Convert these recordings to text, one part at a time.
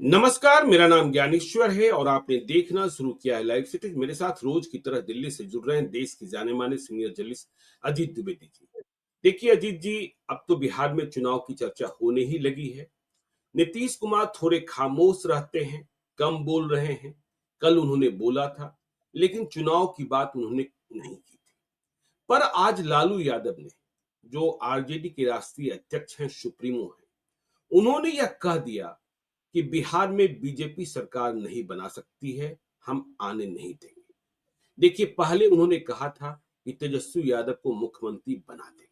नमस्कार, मेरा नाम ज्ञानेश्वर है और आपने देखना शुरू किया है लाइव सिटी। मेरे साथ रोज की तरह दिल्ली से जुड़ रहे हैं देश के जाने माने सीनियर जर्नलिस्ट अजीत द्विवेदी जी। देखिए अजीत जी, अब तो बिहार में चुनाव की चर्चा होने ही लगी है। नीतीश कुमार थोड़े खामोश रहते हैं, कम बोल रहे हैं। कल उन्होंने बोला था, लेकिन चुनाव की बात उन्होंने नहीं की थी। पर आज लालू यादव ने, जो आरजेडी के राष्ट्रीय अध्यक्ष हैं, सुप्रीमो हैं, उन्होंने यह कह दिया कि बिहार में बीजेपी सरकार नहीं बना सकती है, हम आने नहीं देंगे। देखिए, पहले उन्होंने कहा था कि तेजस्वी यादव को मुख्यमंत्री बना देंगे,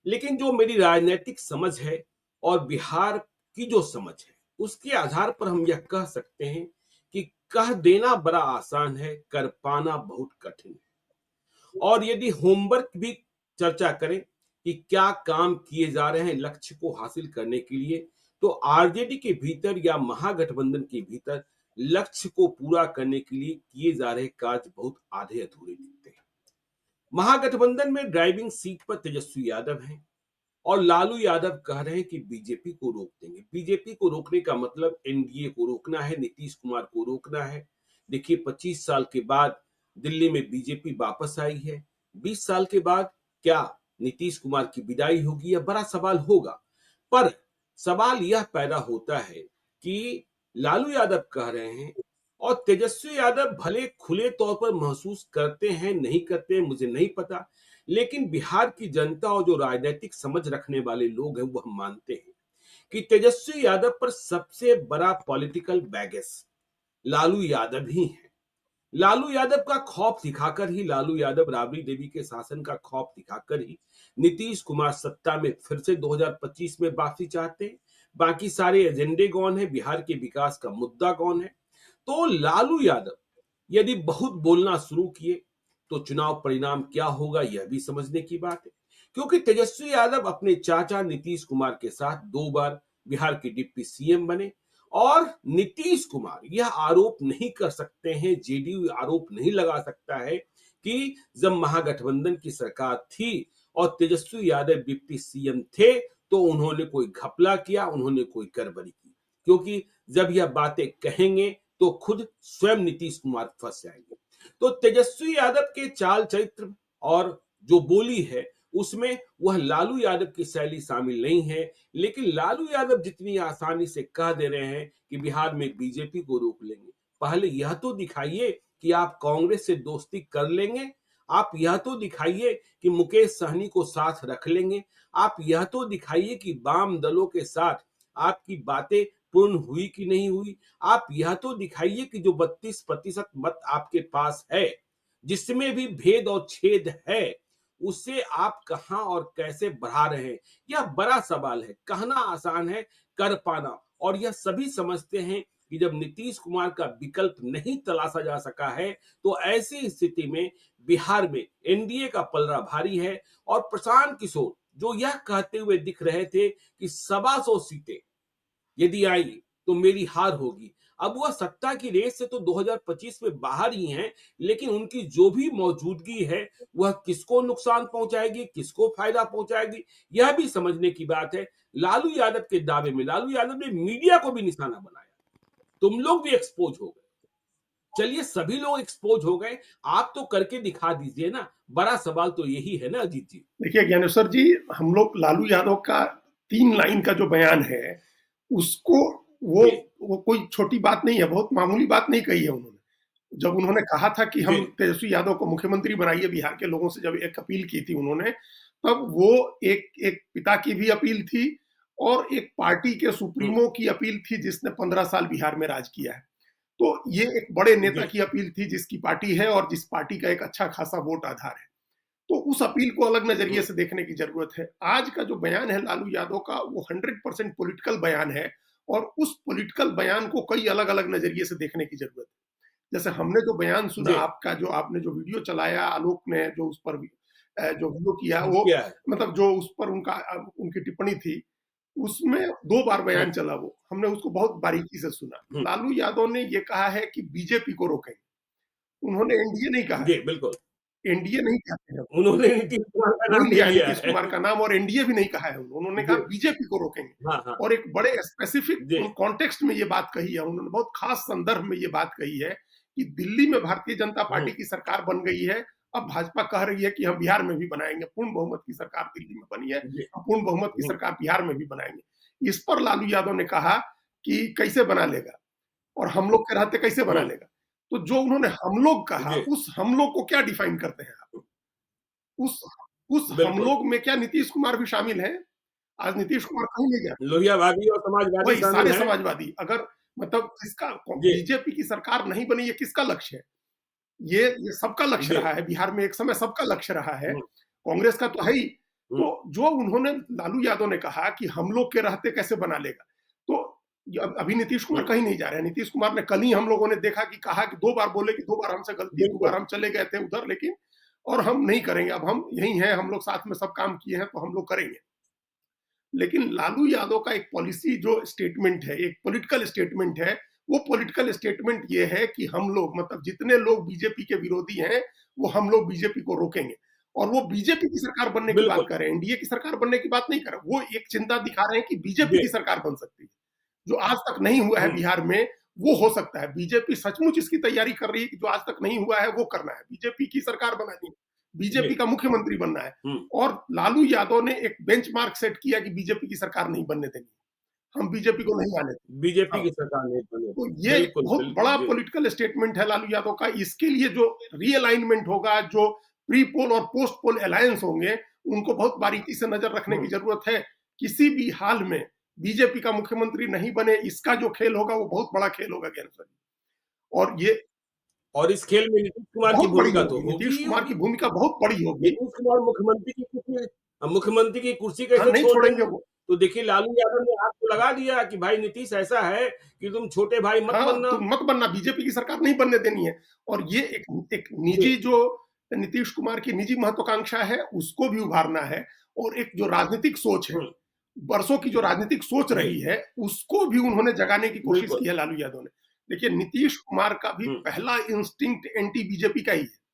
लेकिन जो मेरी राजनीतिक समझ है और बिहार की जो समझ है, उसके आधार पर हम यह कह सकते हैं कि कह देना बड़ा आसान है, कर पाना बहुत कठिन है। और यदि होमवर्क भी चर्चा करें कि क्या काम किए जा रहे हैं लक्ष्य को हासिल करने के लिए, तो आरजेडी के भीतर या महागठबंधन के भीतर लक्ष्य को पूरा करने के लिए किए जा रहे कार्य बहुत आधे अधूरे दिखते हैं। महागठबंधन में ड्राइविंग सीट पर तेजस्वी यादव हैं और लालू यादव कह रहे हैं कि बीजेपी को रोक देंगे। बीजेपी को रोकने का मतलब एनडीए को रोकना है, नीतीश कुमार को रोकना है। देखिए, 25 साल के बाद दिल्ली में बीजेपी वापस आई है। 20 साल के बाद क्या नीतीश कुमार की विदाई होगी, यह बड़ा सवाल होगा। पर सवाल यह पैदा होता है कि लालू यादव कह रहे हैं और तेजस्वी यादव भले खुले तौर पर महसूस करते हैं, नहीं करते हैं मुझे नहीं पता, लेकिन बिहार की जनता और जो राजनीतिक समझ रखने वाले लोग हैं, वह मानते हैं कि तेजस्वी यादव पर सबसे बड़ा पॉलिटिकल बैगेज लालू यादव ही है। लालू यादव का खौफ दिखाकर ही, लालू यादव राबड़ी देवी के शासन का खौफ दिखाकर ही नीतीश कुमार सत्ता में फिर से 2025 में वापसी चाहते हैं। बाकी सारे एजेंडे कौन है, बिहार के विकास का मुद्दा कौन है। तो लालू यादव यदि बहुत बोलना शुरू किए तो चुनाव परिणाम क्या होगा, यह भी समझने की बात है। क्योंकि तेजस्वी यादव अपने चाचा नीतीश कुमार के साथ 2 बार बिहार के डिप्टी सीएम बने और नीतीश कुमार यह आरोप नहीं कर सकते हैं, जेडीयू आरोप नहीं लगा सकता है कि जब महागठबंधन की सरकार थी और तेजस्वी यादव डिप्टी सीएम थे तो उन्होंने कोई घपला किया, उन्होंने कोई गड़बड़ी की। क्योंकि जब यह बातें कहेंगे तो खुद स्वयं नीतीश कुमार फंस जाएंगे। तो तेजस्वी यादव के चाल चरित्र और जो बोली है उसमें वह लालू यादव की शैली शामिल नहीं है। लेकिन लालू यादव जितनी आसानी से कह दे रहे हैं कि बिहार में बीजेपी को रोक लेंगे, पहले यह तो दिखाइए कि आप कांग्रेस से दोस्ती कर लेंगे। आप यह तो दिखाइए कि मुकेश सहनी को साथ रख लेंगे। आप यह तो दिखाइए कि वाम दलों के साथ आपकी बातें पूर्ण हुई कि नहीं हुई। आप यह तो दिखाइए कि जो 32% मत आपके पास है, जिसमें भी भेद और छेद है, उसे आप कहां और कैसे बढ़ा रहे हैं, यह बड़ा सवाल है। कहना आसान है, कर पाना, और यह सभी समझते हैं कि जब नीतीश कुमार का विकल्प नहीं तलाशा जा सका है तो ऐसी स्थिति में बिहार में एनडीए का पलड़ा भारी है। और प्रशांत किशोर जो यह कहते हुए दिख रहे थे कि 125 सीटें यदि आई तो मेरी हार होगी, अब वह सत्ता की रेस से तो 2025 में बाहर ही हैं, लेकिन उनकी जो भी मौजूदगी है वह किसको नुकसान पहुंचाएगी, किसको फायदा पहुंचाएगी, यह भी समझने की बात है। लालू यादव के दावे में लालू यादव ने मीडिया को भी निशाना बनाया, तुम लोग भी एक्सपोज हो गए। चलिए, सभी लोग एक्सपोज हो गए, आप तो करके दिखा दीजिए ना। बड़ा सवाल तो यही है ना अजीत जी। देखिए ज्ञानेश्वर जी, हम लोग लालू यादव का 3 लाइन का जो बयान है उसको वो जी वो कोई छोटी बात नहीं है, बहुत मामूली बात नहीं कही है उन्होंने। जब उन्होंने कहा था कि जी हम तेजस्वी यादव को मुख्यमंत्री बनाइए बिहार के लोगों से, जब एक अपील की थी उन्होंने, तब वो एक एक पिता की भी अपील थी और एक पार्टी के सुप्रीमो की अपील थी जिसने 15 साल बिहार में राज किया है। तो ये एक बड़े नेता जी की अपील थी जिसकी पार्टी है और जिस पार्टी का एक अच्छा खासा वोट आधार है। तो उस अपील को अलग नजरिए से देखने की जरूरत है। आज का जो बयान है लालू यादव का, वो 100% पॉलिटिकल बयान है और उस पॉलिटिकल बयान को कई अलग अलग नजरिए से देखने की जरूरत है। जैसे हमने जो बयान सुना जी आपका, जो आपने जो वीडियो चलाया आलोक ने, जो उस पर जो वीडियो किया, वो क्या है। मतलब जो उस पर उनका उनकी टिप्पणी थी, उसमें 2 बार बयान चला, वो हमने उसको बहुत बारीकी से सुना। लालू यादव ने ये कहा है कि बीजेपी को रोकें, उन्होंने एनडीए नहीं कहा है। जी बिल्कुल। एनडीए नहीं कहते हैं, उन्होंने नीतीश कुमार का नहीं नाम नहीं लिया है लिया नीतीश है। कुमार का नाम और एनडीए भी नहीं कहा है उन्होंने कहा जी, बीजेपी को रोकेंगे। हाँ, हाँ। और एक बड़े स्पेसिफिक जी, कॉन्टेक्स्ट में ये बात कही है उन्होंने, बहुत खास संदर्भ में ये बात कही है कि दिल्ली में भारतीय जनता हुँ, पार्टी की सरकार बन गई है, अब भाजपा कह रही है कि हम बिहार में भी बनाएंगे, पूर्ण बहुमत की सरकार दिल्ली में बनी है, जी, हम पूर्ण बहुमत की हुँ, सरकार बिहार में भी बनाएंगे। इस पर लालू यादव ने कहा कि कैसे बना लेगा और हम लोग के रहते कैसे बना हुँ, लेगा। तो जो उन्होंने हम लोग कहा, जी, उस हम लोग को क्या डिफाइन करते हैं आप? उस उस हम बिल्कुल। लोग में क्या नीतीश कुमार भी शामिल है? आज नीतीश कुमार कहीं नहीं गया। लोहियावादी और समाजवादी वही शामिल सारे हैं। समाजवादी, अगर मतलब किसका जी, बीजेपी की सरकार नहीं बनी, ये किसका लक्ष्य है? ये सबका लक्ष्य जी, रहा है, बिहार में एक समय सबका लक्ष्य रहा है, हुँ, कांग्रेस का तो है ही। हुँ, तो जो उन्होंने लालू यादव ने कहा कि हम लोग के रहते कैसे बना लेगा, तो अभी नीतीश कुमार हुँ, कहीं नहीं जा रहे हैं। नीतीश कुमार ने कल ही हम लोगों ने देखा कि कहा कि 2 बार बोले कि 2 बार हमसे गलती, 2 बिल्कुल, बार हम चले गए थे उधर, लेकिन और हम नहीं करेंगे, अब हम यही हैं, हम लोग साथ में सब काम किए हैं, तो हम लोग करेंगे। लेकिन लालू यादव का एक पॉलिसी जो स्टेटमेंट है, एक पॉलिटिकल स्टेटमेंट है, वो पॉलिटिकल स्टेटमेंट ये है कि हम लोग मतलब जितने लोग बीजेपी के विरोधी हैं, वो हम लोग बीजेपी को रोकेंगे। और वो बीजेपी की सरकार बनने की बात बिल्कुल। कर रहे हैं, एनडीए की सरकार बनने की बात नहीं कर रहे। वो एक चिंता दिखा रहे हैं कि बीजेपी जी, की सरकार बन सकती है। जो आज तक नहीं हुआ है हुँ, बिहार में, वो हो सकता है। बीजेपी सचमुच इसकी तैयारी कर रही है कि जो आज तक नहीं हुआ है, वो करना है। बीजेपी की सरकार बनानी है, बीजेपी जी, का मुख्यमंत्री बनना है। हुँ, और लालू यादव ने एक बेंचमार्क सेट किया कि बीजेपी की सरकार नहीं बनने देंगे, हम बीजेपी को नहीं आने देंगे। बीजेपी हाँ, की सरकार नहीं बने। तो ये बिल्कुल, बहुत बिल्कुल, बड़ा जी, पॉलिटिकल स्टेटमेंट है लालू यादव का। इसके लिए जो रीअलाइनमेंट होगा, जो प्री पोल और पोस्ट पोल अलायंस होंगे, उनको बहुत बारीकी से नजर रखने की हुँ, जरूरत है। किसी भी हाल में बीजेपी का मुख्यमंत्री नहीं बने, इसका जो खेल होगा वो बहुत बड़ा खेल होगा ज्ञानेश्वर जी। और ये और इस खेल में नीतीश कुमार की बहुत बड़ी भूमिका तो होगी, होगी नीतीश ही कुमार की होगी। भूमिका बहुत बड़ी होगी। नीतीश कुमार मुख्यमंत्री की कुर्सी हाँ, कैसे नहीं छोड़ छोड़ेंगे देंगे? वो। तो देखिए लालू यादव ने हाथ तो लगा दिया कि भाई नीतीश ऐसा है कि तुम छोटे भाई मत हाँ, बनना। तुम मत बनना, बीजेपी की सरकार नहीं बनने देनी है। और ये एक जी, निजी जो नीतीश कुमार की निजी महत्वाकांक्षा है, उसको भी उभारना है। और एक जो राजनीतिक सोच है, हुँ, बरसों की जो राजनीतिक सोच जी, रही है, उसको भी उन्होंने जगाने की कोशिश बिल्कुल, की है लालू यादव ने। देखिए, नीतीश कुमार का भी हुँ, पहला इंस्टिंक्ट एंटी बीजेपी का ही है।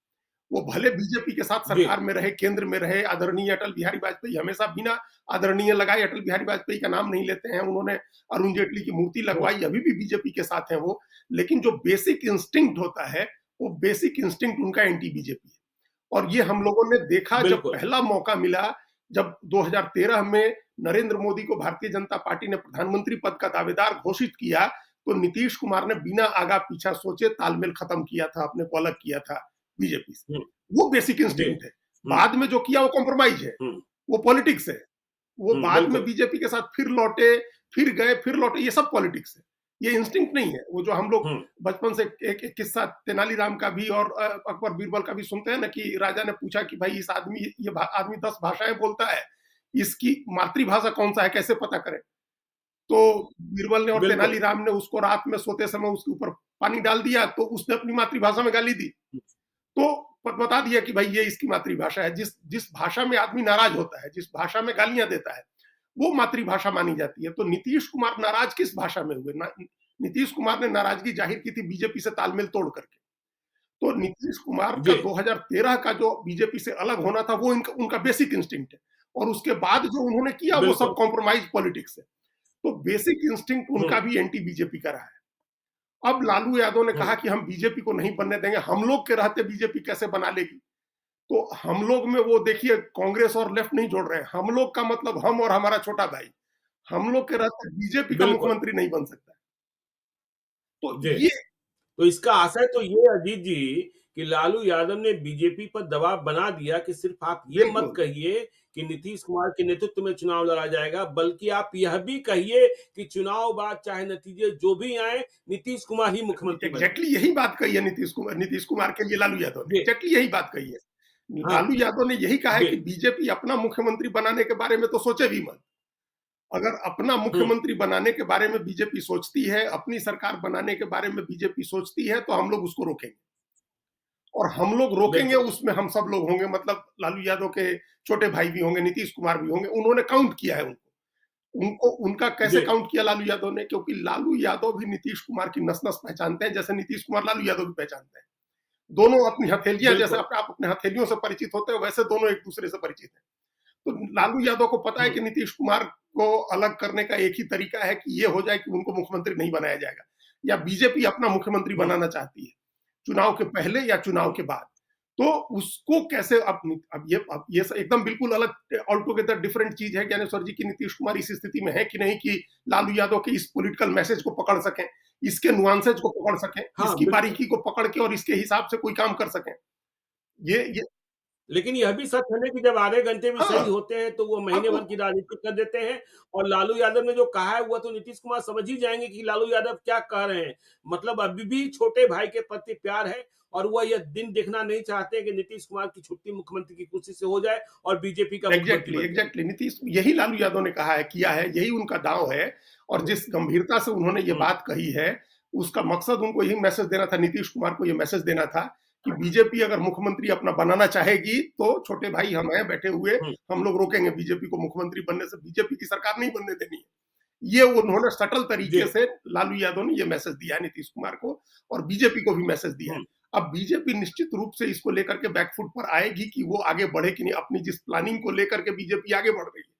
वो भले बीजेपी के साथ जी, सरकार में रहे, केंद्र में रहे, आदरणीय अटल बिहारी वाजपेयी हमेशा बिना आदरणीय लगाए अटल बिहारी वाजपेयी का नाम नहीं लेते हैं। उन्होंने अरुण जेटली की मूर्ति हुँ, लगवाई, अभी भी बीजेपी के साथ हैं वो। लेकिन जो बेसिक इंस्टिंक्ट होता है, वो बेसिक इंस्टिंक्ट उनका एंटी बीजेपी है। और ये हम लोगों ने देखा जब बिल्कुल, पहला मौका मिला, जब 2013 में नरेंद्र मोदी को भारतीय जनता पार्टी ने प्रधानमंत्री पद का दावेदार घोषित किया, तो नीतीश कुमार ने बिना आगा पीछा सोचे तालमेल खत्म किया था, अपने को अलग किया था बीजेपी से। हुँ, वो बेसिक जी, इंस्टिंक्ट है। हुँ, बाद में जो किया वो कॉम्प्रोमाइज है, हुँ, वो पॉलिटिक्स है। वो हुँ, बाद में बिल्कुल, बीजेपी के साथ फिर लौटे, फिर गए, फिर लौटे, ये सब पॉलिटिक्स है। ये इंस्टिंक्ट नहीं है। वो जो हम लोग हुँ, बचपन से एक किस्सा तेनालीराम का भी और अकबर बीरबल का भी सुनते हैं ना, कि राजा ने पूछा कि भाई इस आदमी, आदमी 10 भाषाएं बोलता है, इसकी मातृभाषा कौन सा है, कैसे पता करें? तो बीरबल ने और बिल्कुल, तेनालीराम ने उसको रात में सोते समय उसके ऊपर पानी डाल दिया, तो उसने अपनी मातृभाषा में गाली दी। हुँ, तो बता दिया कि भाई ये इसकी मातृभाषा है। जिस जिस भाषा में आदमी नाराज होता है, जिस भाषा में गालियां देता है, वो मातृभाषा मानी जाती है। तो नीतीश कुमार नाराज किस भाषा में हुए? नीतीश कुमार ने नाराजगी जाहिर की थी बीजेपी से तालमेल तोड़ करके। तो नीतीश कुमार का जी, 2013 का जो बीजेपी से अलग होना था, वो उनका बेसिक इंस्टिंक्ट है। और उसके बाद जो उन्होंने किया, वो सब बिल्कुल, कॉम्प्रोमाइज पॉलिटिक्स है। तो बेसिक इंस्टिंक्ट हुँ, उनका भी एंटी बीजेपी का रहा है। अब लालू यादव ने हुँ, कहा कि हम बीजेपी को नहीं बनने देंगे, हम लोग के रहते बीजेपी कैसे बना लेगी। तो हम लोग में वो देखिए, कांग्रेस और लेफ्ट नहीं जोड़ रहे हैं। हम लोग का मतलब हम और हमारा छोटा भाई। हम लोग के रहते बीजेपी का बिल्कुल, मुख्यमंत्री नहीं बन सकता है। तो जी। ये तो इसका आशय तो ये है अजीत जी कि लालू यादव ने बीजेपी पर दबाव बना दिया कि सिर्फ आप ये मत बिल्कुल। कहिए कि नीतीश कुमार के नेतृत्व में चुनाव लड़ा जाएगा, बल्कि आप यह भी कहिए कि चुनाव बाद चाहे नतीजे जो भी आए, नीतीश कुमार ही मुख्यमंत्री बने। एग्जैक्टली यही बात कही है नीतीश कुमार के लिए लालू यादव ने, जी, एग्जैक्टली यही बात कही है। हाँ, लालू यादव ने यही कहा है जी, कि बीजेपी अपना मुख्यमंत्री बनाने के बारे में तो सोचे भी मत। अगर अपना हुँ, मुख्यमंत्री बनाने के बारे में बीजेपी सोचती है, अपनी सरकार बनाने के बारे में बीजेपी सोचती है, तो हम लोग उसको रोकेंगे। और हम लोग रोकेंगे, बिल्कुल, उसमें हम सब लोग होंगे, मतलब लालू यादव के छोटे भाई भी होंगे, नीतीश कुमार भी होंगे। उन्होंने काउंट किया है उनको। उनको उनका कैसे जी, काउंट किया लालू यादव ने? क्योंकि लालू यादव भी नीतीश कुमार की नस-नस पहचानते हैं, जैसे नीतीश कुमार लालू यादव भी पहचानते हैं। दोनों अपनी हथेलियां, जैसे बिल्कुल। आप अपने हथेलियों से परिचित होते हो, वैसे दोनों एक दूसरे से परिचित हैं। तो लालू यादव को पता है हुँ, कि नीतीश कुमार को अलग करने का एक ही तरीका है कि ये हो जाए कि उनको मुख्यमंत्री नहीं बनाया जाएगा, या बीजेपी अपना मुख्यमंत्री हुँ, बनाना चाहती है, चुनाव के पहले या चुनाव हुँ, के बाद। तो उसको कैसे अब ये एकदम बिल्कुल अलग ऑल टुगेदर डिफरेंट चीज है ज्ञानेश्वर जी की नीतीश कुमार इस स्थिति में है कि नहीं कि लालू यादव के इस पॉलिटिकल मैसेज को पकड़ सकें, इसके नुआंसेज को पकड़ सकें, हाँ, इसकी बिल्कुल। बारीकी को पकड़ के और इसके हिसाब से कोई काम कर सकें। ये लेकिन यह भी सच है ना कि जब आधे घंटे भी सही हाँ, होते हैं, तो वो महीने अब भर की राजनीति कर देते हैं और लालू यादव ने जो कहा है, वो तो नीतीश कुमार समझ ही जाएँगे कि लालू यादव क्या कह रहे हैं। मतलब अभी भी छोटे भाई के प्रति प्यार है और वह यह दिन देखना नहीं चाहते कि नीतीश कुमार की छुट्टी मुख्यमंत्री की कुर्सी से हो जाए और बीजेपी का मुख्यमंत्री एग्जैक्टली बन जाए। एग्जैक्टली नीतीश, यही लालू यादव ने कहा है, किया है, यही उनका दांव है। और हुँ, जिस गंभीरता से उन्होंने ये हुँ, बात कही है, उसका मकसद उनको यही मैसेज देना था, नीतीश कुमार को ये मैसेज देना था कि बीजेपी अगर मुख्यमंत्री अपना बनाना चाहेगी तो छोटे भाई हम हैं बैठे हुए, हुँ, हम लोग रोकेंगे बीजेपी को मुख्यमंत्री बनने से, बीजेपी की सरकार नहीं बनने देनी है। ये उन्होंने सटल जी, तरीके से लालू यादव ने ये मैसेज दिया है नीतीश कुमार को, और बीजेपी को भी मैसेज दिया है। हुँ, अब बीजेपी निश्चित रूप से इसको लेकर के बैकफुट पर आएगी कि वो आगे बढ़े कि नहीं, अपनी जिस प्लानिंग को लेकर के बीजेपी आगे बढ़ रही है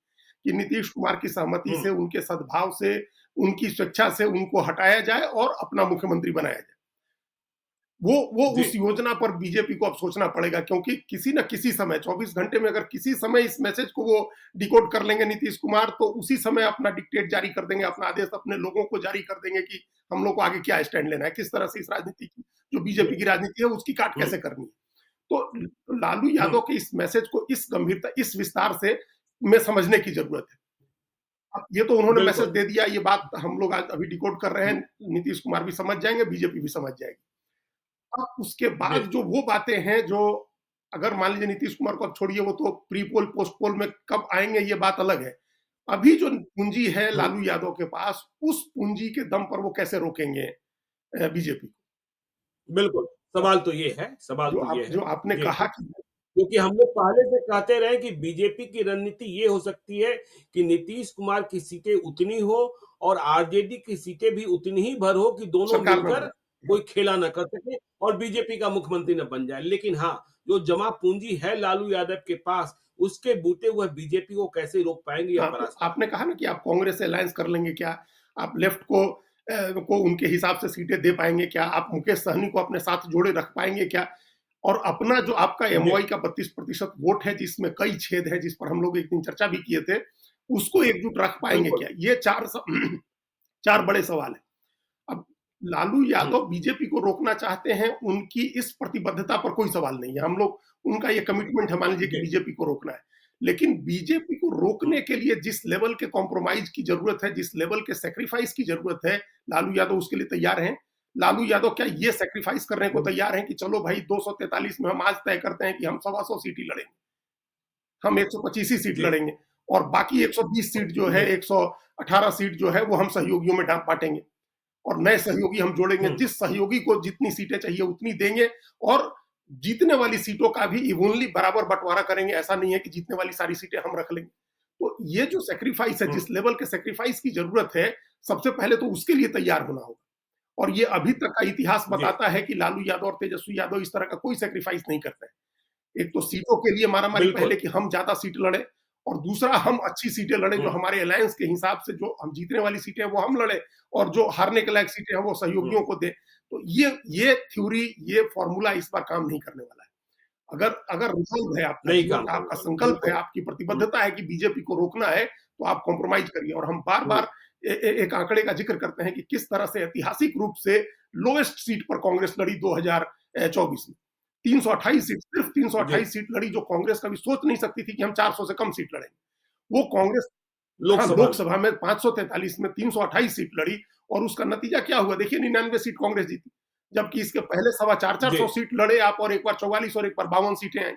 कि नीतीश कुमार की सहमति हुँ, से, उनके सद्भाव से, उनकी स्वेच्छा से उनको हटाया जाए और अपना मुख्यमंत्री बनाया जाए। वो जी, उस योजना पर बीजेपी को अब सोचना पड़ेगा, क्योंकि किसी न किसी समय 24 घंटे में अगर किसी समय इस मैसेज को वो डिकोड कर लेंगे नीतीश कुमार, तो उसी समय अपना डिक्टेट जारी कर देंगे, अपना आदेश अपने लोगों को जारी कर देंगे कि हम लोग को आगे क्या स्टैंड लेना है, किस तरह से इस राजनीति की, जो जी, बीजेपी की राजनीति है, उसकी काट हुँ, कैसे करनी है। तो लालू हुँ, यादव के इस मैसेज को इस गंभीरता, इस विस्तार से में समझने की जरूरत है। अब ये तो उन्होंने मैसेज बिल्कुल। दे दिया, ये बात हम लोग आज अभी डिकोड कर रहे हुँ, हैं, नीतीश कुमार भी समझ जाएंगे, बीजेपी भी समझ जाएगी। अब उसके जी, बाद जो वो बातें हैं जो, अगर मान लीजिए नीतीश कुमार को अब छोड़िए, वो तो प्री पोल पोस्ट पोल में कब आएंगे ये बात अलग है। अभी जो पूंजी है हुँ, लालू यादव के पास, उस पूंजी के दम पर वो कैसे रोकेंगे बीजेपी को। बिल्कुल, सवाल तो ये जो है। आपने जी। कहा कि क्योंकि हम लोग पहले से कहते रहे कि बीजेपी की रणनीति ये हो सकती है कि नीतीश कुमार की सीटें उतनी हो और आरजेडी की सीटें भी उतनी ही भर हो कि दोनों सरकार में मिलकर कोई खेला ना कर सके और बीजेपी का मुख्यमंत्री ना बन जाए। लेकिन हाँ, जो जमा पूंजी है लालू यादव के पास, उसके बूते वह बीजेपी को कैसे रोक पाएँगे, यह हाँ, बड़ा तो सवाल आपने कहा ना कि आप कांग्रेस से अलायंस कर लेंगे क्या? आप लेफ्ट को उनके हिसाब से सीटें दे पाएँगे क्या? आप मुकेश सहनी को अपने साथ जोड़े रख पाएँगे क्या? और अपना जो आपका है। जी, एमओआई का 32% वोट है, जिसमें कई छेद हैं, जिस पर हम लोग एक दिन चर्चा भी किए थे, उसको एकजुट रख पाएँगे बिल्कुल। क्या? ये 4 बड़े सवाल हैं। अब लालू हुँ, यादव बीजेपी को रोकना चाहते हैं, उनकी इस प्रतिबद्धता पर कोई सवाल नहीं है। हम लोग, उनका ये कमिटमेंट है, मान लीजिए कि जी, बीजेपी को रोकना है। लेकिन बीजेपी को हुँ, रोकने के लिए जिस लेवल के कॉम्प्रोमाइज़ की ज़रूरत है, जिस लेवल के सैक्रिफाइस की ज़रूरत है, लालू यादव उसके लिए तैयार हैं। लालू यादव क्या ये सैक्रिफाइस करने को हुँ, तैयार हैं कि चलो भाई 243 में हम आज तय करते हैं कि हम सवा सौ सीट ही लड़ेंगे। हम 125 ही सीट जी, लड़ेंगे और बाकी 120 सीट जो है, जी, 118 सीट जो है, वो हम सहयोगियों में बाँटेंगे। और नए सहयोगी हम जोड़ेंगे, हुँ, जिस सहयोगी को जितनी सीटें चाहिए उतनी देंगे, और जीतने वाली सीटों का भी इवनली बराबर बंटवारा करेंगे। ऐसा नहीं है कि जीतने वाली सारी सीटें हम रख लेंगे। तो ये जो सैक्रिफाइस है, हुँ, जिस लेवल के सैक्रिफाइस की जरूरत है, सबसे पहले तो उसके लिए तैयार होना होगा। और ये अभी तक का इतिहास जी, बताता है कि लालू यादव और तेजस्वी यादव इस तरह का कोई सैक्रिफाइस नहीं करते हैं। एक तो सीटों के लिए मारामारी बिल्कुल। पहले कि हम ज्यादा सीट लड़े, और दूसरा हम अच्छी सीटें लड़े, जो हुँ, हमारे अलायंस के हिसाब से जो हम जीतने वाली सीटें हैं वो हम लड़े, और जो हारने के लायक सीटें हैं वो हुँ, सहयोगियों को दे। तो ये थ्योरी, ये फॉर्मूला इस बार काम नहीं करने वाला है। अगर अगर रिजॉल्व है आपका, नहीं जीवन काम का करने आपका वाला, संकल्प है, बिल्कुल। आपकी हुँ, प्रतिबद्धता है कि बीजेपी को रोकना है, तो आप कॉम्प्रोमाइज करिए। और हम बार हुँ, बार एक आंकड़े का जिक्र करते हैं कि किस तरह से ऐतिहासिक रूप से लोएस्ट सीट पर कांग्रेस लड़ी 2024 में। 328 सीट, सिर्फ जी, 328 सीट लड़ी, जो कांग्रेस कभी सोच नहीं सकती थी कि हम 400 से कम सीट लड़ेंगे। वो कांग्रेस, हाँ, लोकसभा में। लोकसभा में 543 में 328 सीट लड़ी, और उसका नतीजा क्या हुआ देखिए, 99 सीट कांग्रेस जीती। जबकि इसके पहले सवा 400 जी, सीट लड़े आप, और एक बार 44 और एक बार 52 सीटें आई।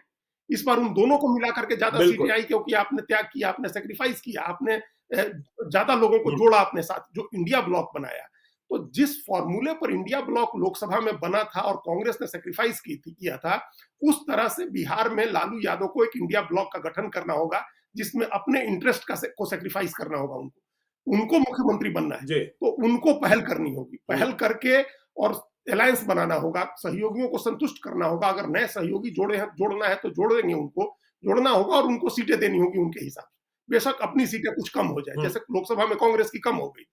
इस बार उन दोनों को मिला करके ज्यादा सीटें बिल्कुल। आई, क्योंकि आपने त्याग किया, आपने सेक्रीफाइस किया, आपने ज्यादा लोगों को हुँ, जोड़ा अपने साथ, जो इंडिया ब्लॉक बनाया। तो जिस फॉर्मूले पर इंडिया ब्लॉक लोकसभा में बना था और कांग्रेस ने सेक्रीफाइस किया था, उस तरह से बिहार में लालू यादव को एक इंडिया ब्लॉक का गठन करना होगा, जिसमें अपने इंटरेस्ट को सेक्रीफाइस करना होगा उनको। उनको मुख्यमंत्री बनना है, जी, तो उनको पहल करनी होगी। हुँ, पहल करके, और अलायंस बनाना होगा, सहयोगियों को संतुष्ट करना होगा। अगर नए सहयोगी जोड़ना है तो जोड़ देंगे उनको, जोड़ना होगा और उनको सीटें देनी होगी उनके हिसाब से। बेशक अपनी सीटें कुछ कम हो जाए, हुँ, जैसे लोकसभा में कांग्रेस की कम हो गई थी।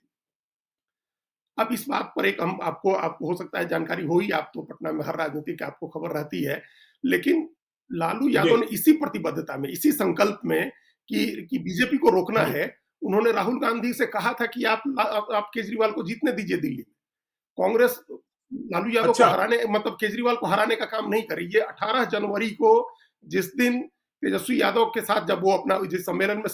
अब इस बात पर एक हम आपको हो सकता है जानकारी हो ही, आप तो पटना में हर राजनीति की आपको खबर रहती है। लेकिन लालू जी। यादव ने इसी प्रतिबद्धता में, इसी संकल्प में कि बीजेपी को रोकना हुँ, है, उन्होंने राहुल गांधी से कहा था कि आप केजरीवाल को जीतने दीजिए दिल्ली में। कांग्रेस लालू यादव को अच्छा, हराने, मतलब केजरीवाल को हराने का काम नहीं करी। ये 18 जनवरी को, जिस दिन तेजस्वी यादव के साथ जब वो अपना जिस सम्मेलन में